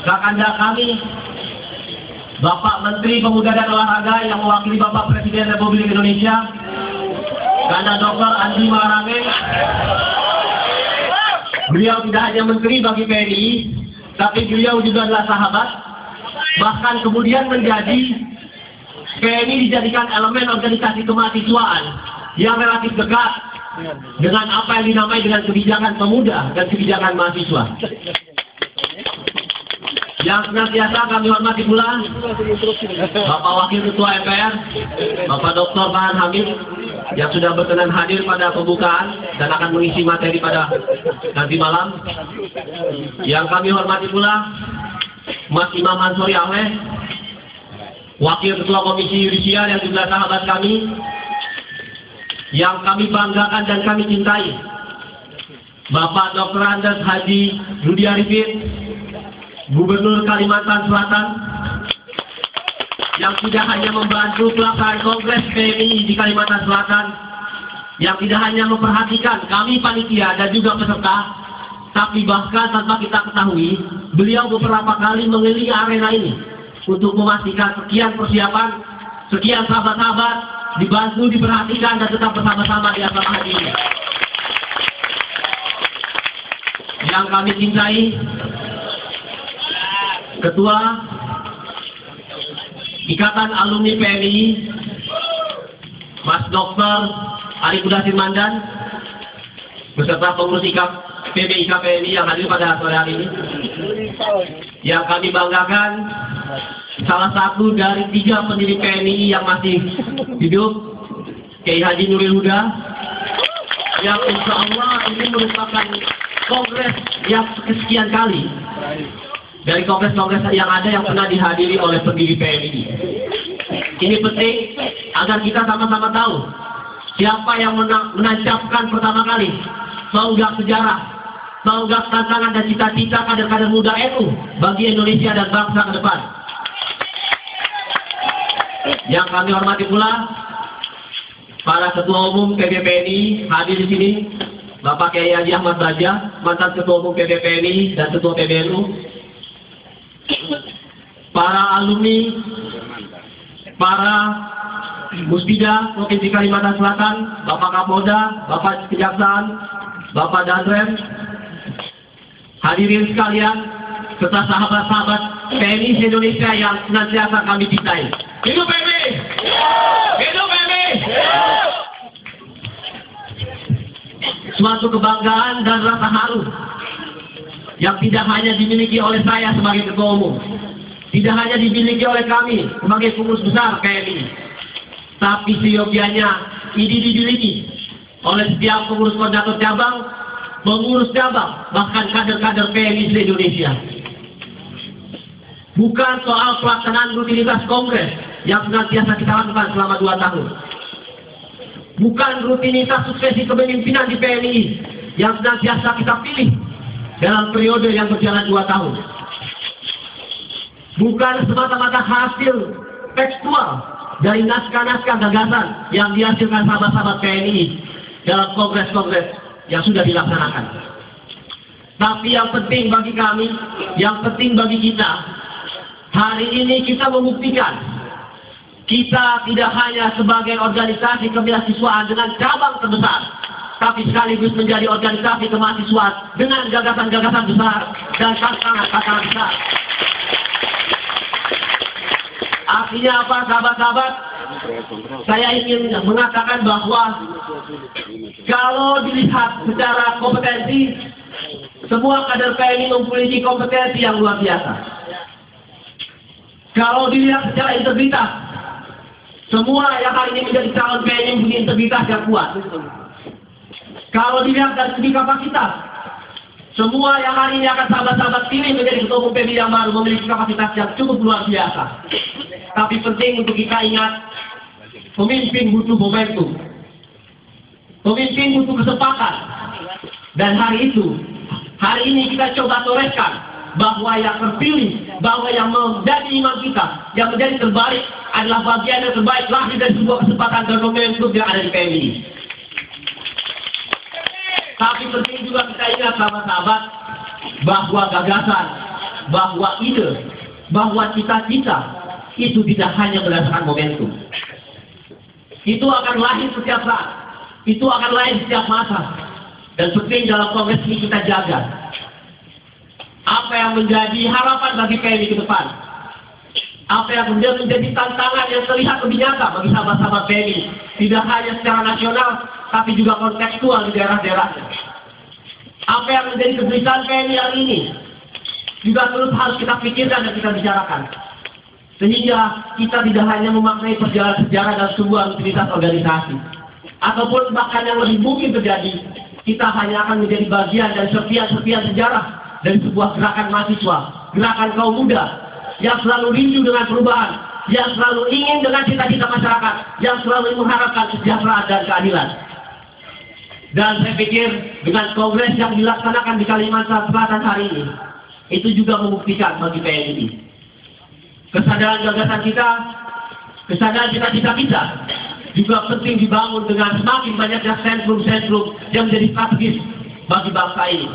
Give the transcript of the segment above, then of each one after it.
kakanda kami, Bapak Menteri Pemuda dan Olahraga yang mewakili Bapak Presiden Republik Indonesia, Kakanda Dr. Andi Malarangeng. Beliau tidak hanya menteri bagi PNI, tapi beliau juga adalah sahabat. Bahkan kemudian menjadi PNI dijadikan elemen organisasi kemahasiswaan yang relatif dekat dengan apa yang dinamai dengan kebijakan pemuda dan kebijakan mahasiswa. Yang senantiasa kami hormati pula Bapak Wakil Ketua MPR, Bapak Dr. Farhan Hamid, yang sudah berkenan hadir pada pembukaan dan akan mengisi materi pada nanti malam. Yang kami hormati pula Mas Imam Ansori Ahmed, Wakil Ketua Komisi Yudisial yang juga sahabat kami, yang kami banggakan dan kami cintai, Bapak Dr. Andes Haji Rudi Arifin, Gubernur Kalimantan Selatan, yang tidak hanya membantu pelaksanaan Kongres PMI di Kalimantan Selatan, yang tidak hanya memperhatikan kami panitia dan juga peserta, tapi bahkan tanpa kita ketahui, beliau beberapa kali mengelilingi arena ini untuk memastikan sekian persiapan, sekian sahabat-sahabat dibantu, diperhatikan, dan tetap bersama-sama di asrama haji ini. Yang kami cintai, Ketua Ikatan Alumni PNI, Mas Dr. Ari Kudasin Mandan, beserta pengurus PBIK PNI yang hadir pada sore hari ini. Yang kami banggakan, salah satu dari 3 pendiri PNI yang masih hidup, Kiai Haji Nuril Huda, yang insya Allah ini merupakan kongres yang kesekian kali dari kongres-kongres yang ada yang pernah dihadiri oleh pendiri PNI. Ini penting agar kita sama-sama tahu siapa yang menancapkan pertama kali tonggak sejarah, tonggak tantangan dan cita-cita kader-kader muda NU bagi Indonesia dan bangsa ke depan. Yang kami hormati pula para ketua umum PBPNI hadir di sini, Bapak Kiai Haji Ahmad Baja, mantan ketua umum PBPNI dan ketua PBNU, para alumni, para Muspida Provinsi Kalimantan Selatan, Bapak Kapolda, Bapak Kejaksaan, Bapak Danrem, hadirin sekalian, serta sahabat-sahabat PNI Indonesia yang senantiasa kami cintai. Hidup PNI! Hidup PNI! Suatu kebanggaan dan rasa haru yang tidak hanya dimiliki oleh saya sebagai ketua umum, tidak hanya dimiliki oleh kami sebagai pengurus besar PNI, tapi seyogianya ini dimiliki oleh setiap pengurus koordinator cabang, pengurus cabang, bahkan kader-kader PNI se-Indonesia. Bukan soal pelaksanaan rutinitas kongres yang senantiasa kita lakukan selama 2 tahun. Bukan rutinitas suksesi kepemimpinan di PNI yang senantiasa kita pilih dalam periode yang berjalan 2 tahun. Bukan semata-mata hasil tekstual dari naskah-naskah gagasan yang dihasilkan sahabat-sahabat PNI dalam kongres-kongres yang sudah dilaksanakan. Tapi yang penting bagi kami, yang penting bagi kita, hari ini kita membuktikan kita tidak hanya sebagai organisasi kemahasiswaan dengan cabang terbesar, tapi sekaligus menjadi organisasi kemahasiswaan dengan gagasan-gagasan besar dan tantangan-tantangan besar. Artinya apa, sahabat-sahabat? Saya ingin mengatakan bahwa kalau dilihat secara kompetensi, semua kader PNI memiliki kompetensi yang luar biasa. Kalau dilihat secara integritas, semua yang hari ini menjadi calon PNI mempunyai integritas yang kuat. Kalau dilihat dari segi kapasitas, semua yang hari ini akan sahabat-sahabat pilih menjadi ketua umum PNI yang baru memiliki kapasitas yang cukup luar biasa. Tapi penting untuk kita ingat, pemimpin butuh momentum, pemimpin butuh kesempatan. Dan hari ini kita coba torehkan bahwa yang terpilih, bahwa yang menjadi imam kita, yang menjadi terbaik adalah bagian yang terbaik lahir dari sebuah kesempatan dan momentum yang ada di PNI. Tapi penting juga kita ingat sahabat-sahabat bahwa gagasan, bahwa ide, bahwa cita-cita itu tidak hanya berdasarkan momentum. Itu akan lahir setiap saat, itu akan lahir setiap masa. Dan penting dalam kongres ini kita jaga apa yang menjadi harapan bagi PMI ke depan, apa yang kemudian menjadi tantangan yang terlihat lebih nyata bagi sahabat-sahabat PMI, tidak hanya secara nasional, tapi juga kontekstual di daerah-daerahnya. Apa yang menjadi kegelisahan PMI yang ini juga terus harus kita pikirkan dan kita bicarakan, sehingga kita tidak hanya memaknai perjalanan sejarah dalam sebuah rutinitas organisasi, ataupun bahkan yang lebih mungkin terjadi, kita hanya akan menjadi bagian dari serpian-serpian sejarah dari sebuah gerakan mahasiswa, gerakan kaum muda yang selalu rindu dengan perubahan, yang selalu ingin dengan cita-cita masyarakat, yang selalu mengharapkan kesejahteraan dan keadilan. Dan saya pikir dengan kongres yang dilaksanakan di Kalimantan Selatan hari ini, itu juga membuktikan bagi PMI kesadaran gagasan kita, kesadaran cita-cita kita juga penting dibangun dengan semakin banyaknya sentrum-sentrum yang menjadi strategis bagi bangsa ini.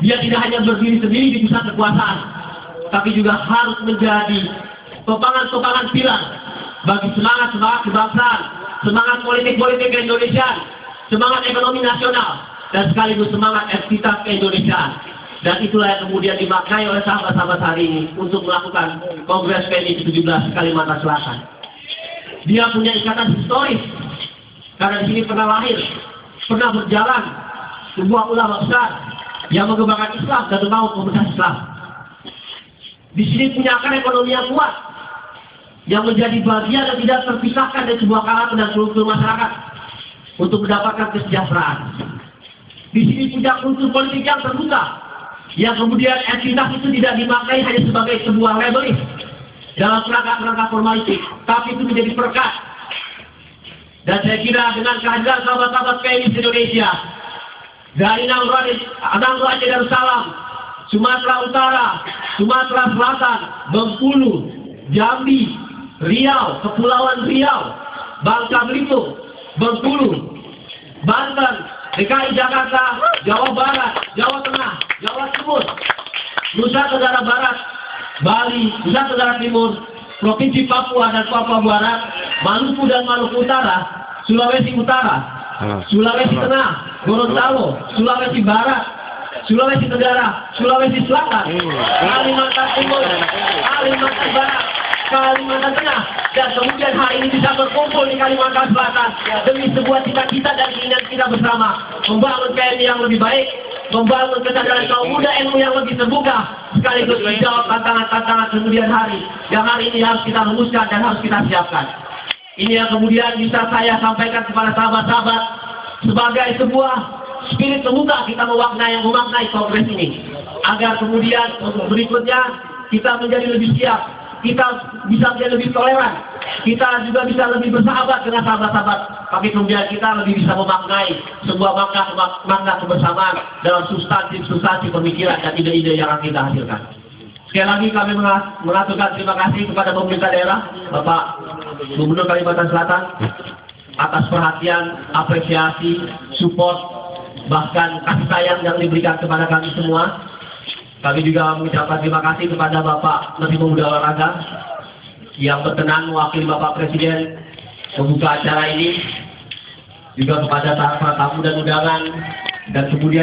Dia tidak hanya berdiri sendiri di pusat kekuasaan, tapi juga harus menjadi topangan-topangan pilar bagi semangat-semangat kebangsaan, semangat politik-politik Indonesia, semangat ekonomi nasional, dan sekaligus semangat entitas keindonesiaan. Dan itulah yang kemudian dimaknai oleh sahabat-sahabat hari ini untuk melakukan Kongres PMI ke-17 Kalimantan Selatan. Dia punya ikatan historis, karena di sini pernah lahir, pernah berjalan sebuah ulama besar yang mengembangkan Islam dan membangun komunitas Islam. Di sini punya akar ekonomi yang kuat, yang menjadi bagian dan tidak terpisahkan dari sebuah kalangan dan struktur masyarakat untuk mendapatkan kesejahteraan. Di sini punya kultur politik yang terbuka, yang kemudian entitas itu tidak dimaknai hanya sebagai sebuah labelis dalam kerangka formalitik, tapi itu menjadi perkat. Dan saya kira dengan kehadiran sahabat-sahabat PMI Indonesia dari Nangro Aceh Darussalam, Sumatera Utara, Sumatera Selatan, Bengkulu, Jambi, Riau, Kepulauan Riau, Bangka Belitung, Bengkulu, Banten, DKI Jakarta, Jawa Barat, Jawa Tengah, Jawa Timur, Nusa Tenggara Barat, Bali, Nusa Tenggara Timur, Provinsi Papua dan Papua Barat, Maluku dan Maluku Utara, Sulawesi Utara, Sulawesi Tengah, Gorontalo, Sulawesi Barat, Sulawesi Tenggara, Sulawesi Selatan, Kalimantan Timur, Kalimantan Barat, Kalimantan Tengah, dan kemudian hari ini bisa berkumpul di Kalimantan Selatan demi sebuah cita-cita dan keinginan kita bersama, membangun PMI yang lebih baik, membangun kesadaran kaum muda ilmu yang lebih terbuka, sekaligus menjawab tantangan-tantangan kemudian hari yang hari ini harus kita rumuskan dan harus kita siapkan. Ini yang kemudian bisa saya sampaikan kepada sahabat-sahabat sebagai sebuah spirit terbuka kita memaknai kongres ini, agar kemudian berikutnya kita menjadi lebih siap, kita bisa menjadi lebih toleran, kita juga bisa lebih bersahabat dengan sahabat-sahabat, tapi kemudian kita lebih bisa memaknai sebuah makna kebersamaan dalam substansi pemikiran dan ide-ide yang akan kita hasilkan. Sekali lagi kami mengaturkan terima kasih kepada pemerintah daerah, Bapak Gubernur Kalimantan Selatan, atas perhatian, apresiasi, support, bahkan kasih sayang yang diberikan kepada kami semua. Kami juga mengucapkan terima kasih kepada Bapak Menteri Pemuda Olahraga yang berkenan mewakili Bapak Presiden membuka acara ini, juga kepada para tamu dan undangan, dan kemudian